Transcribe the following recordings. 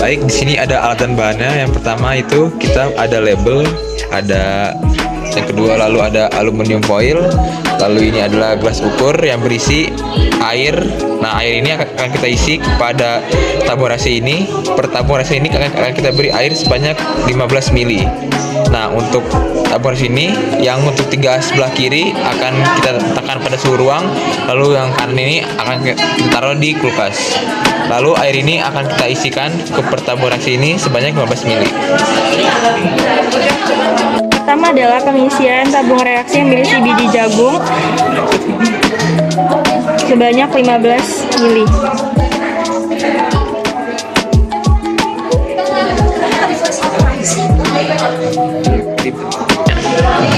Baik, di sini ada alat dan bahannya. Yang pertama itu kita ada label, ada yang kedua lalu ada aluminium foil, lalu ini adalah gelas ukur yang berisi air. Nah, air ini akan kita isi kepada tabung rasi ini. Per tabung rasi ini akan kita beri air sebanyak 15 ml. Nah, untuk tabung rasi ini yang untuk tiga sebelah kiri akan kita letakkan pada suhu ruang, lalu yang kanan ini akan kita taruh di kulkas. Lalu air ini akan kita isikan ke per tabung rasi ini sebanyak 15 ml. Pertama adalah pengisian tabung reaksi yang berisi biji jagung sebanyak 15 ml.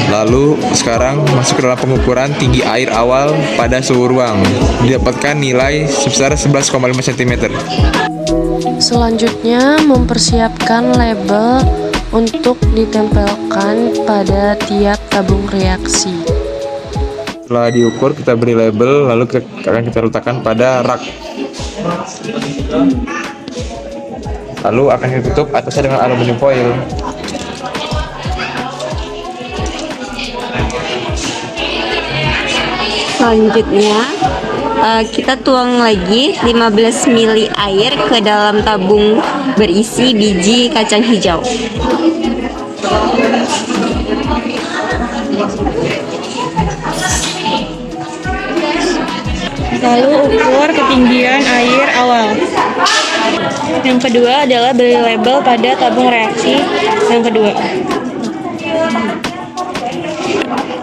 Lalu sekarang masuk ke dalam pengukuran tinggi air awal pada suhu ruang. Didapatkan nilai sebesar 11,5 cm. Selanjutnya mempersiapkan label untuk ditempelkan pada tiap tabung reaksi. Setelah diukur, kita beri label, lalu akan kita letakkan pada rak. Lalu akan kita tutup atasnya dengan aluminium foil. Selanjutnya kita tuang lagi 15 ml air ke dalam tabung berisi biji kacang hijau. Lalu ukur ketinggian air awal. Yang kedua adalah beri label pada tabung reaksi yang kedua.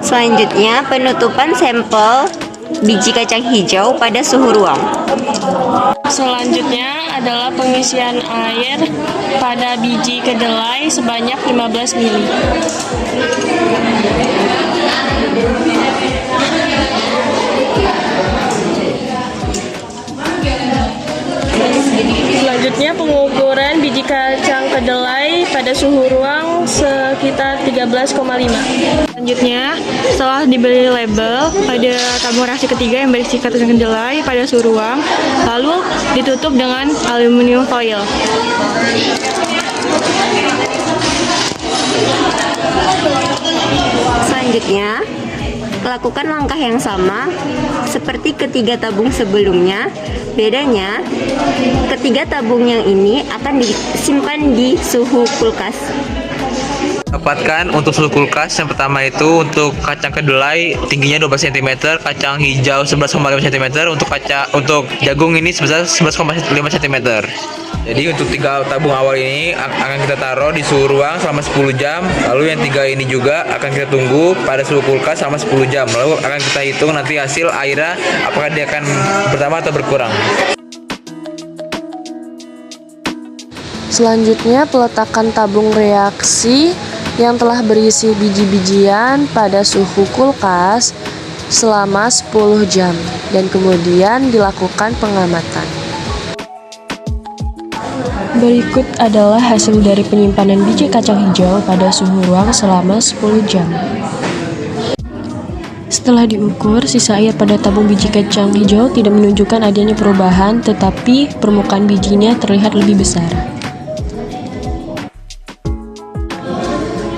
Selanjutnya penutupan sampel biji kacang hijau pada suhu ruang. Selanjutnya adalah pengisian air pada biji kedelai sebanyak 15 ml. Selanjutnya pengukuran biji kacang kedelai pada suhu ruang sekitar 13,5. Selanjutnya, setelah diberi label pada tabung reaksi ketiga yang berisi kacang kedelai pada suhu ruang, lalu ditutup dengan aluminium foil. Selanjutnya, lakukan langkah yang sama seperti ketiga tabung sebelumnya. Bedanya, ketiga tabung yang ini akan disimpan di suhu kulkas. Dapatkan untuk suhu kulkas. Yang pertama itu untuk kacang kedelai tingginya 12 cm, kacang hijau 11,5 cm, untuk jagung ini sebesar 11,5 cm. Jadi untuk tiga tabung awal ini akan kita taruh di suhu ruang selama 10 jam. Lalu yang tiga ini juga akan kita tunggu pada suhu kulkas selama 10 jam. Lalu akan kita hitung nanti hasil airnya apakah dia akan bertambah atau berkurang. Selanjutnya peletakan tabung reaksi yang telah berisi biji-bijian pada suhu kulkas selama 10 jam dan kemudian dilakukan pengamatan. Berikut adalah hasil dari penyimpanan biji kacang hijau pada suhu ruang selama 10 jam. Setelah diukur, sisa air pada tabung biji kacang hijau tidak menunjukkan adanya perubahan, tetapi permukaan bijinya terlihat lebih besar.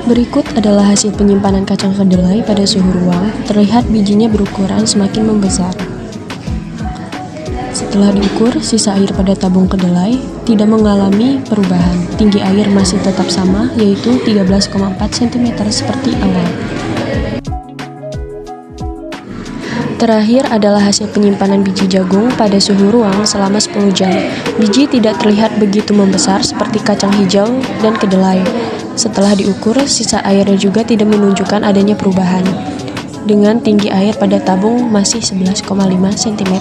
Berikut adalah hasil penyimpanan kacang kedelai pada suhu ruang. Terlihat bijinya berukuran semakin membesar. Setelah diukur, sisa air pada tabung kedelai tidak mengalami perubahan. Tinggi air masih tetap sama, yaitu 13,4 cm seperti awal. Terakhir adalah hasil penyimpanan biji jagung pada suhu ruang selama 10 jam. Biji tidak terlihat begitu membesar seperti kacang hijau dan kedelai. Setelah diukur, sisa airnya juga tidak menunjukkan adanya perubahan. Dengan tinggi air pada tabung masih 11,5 cm.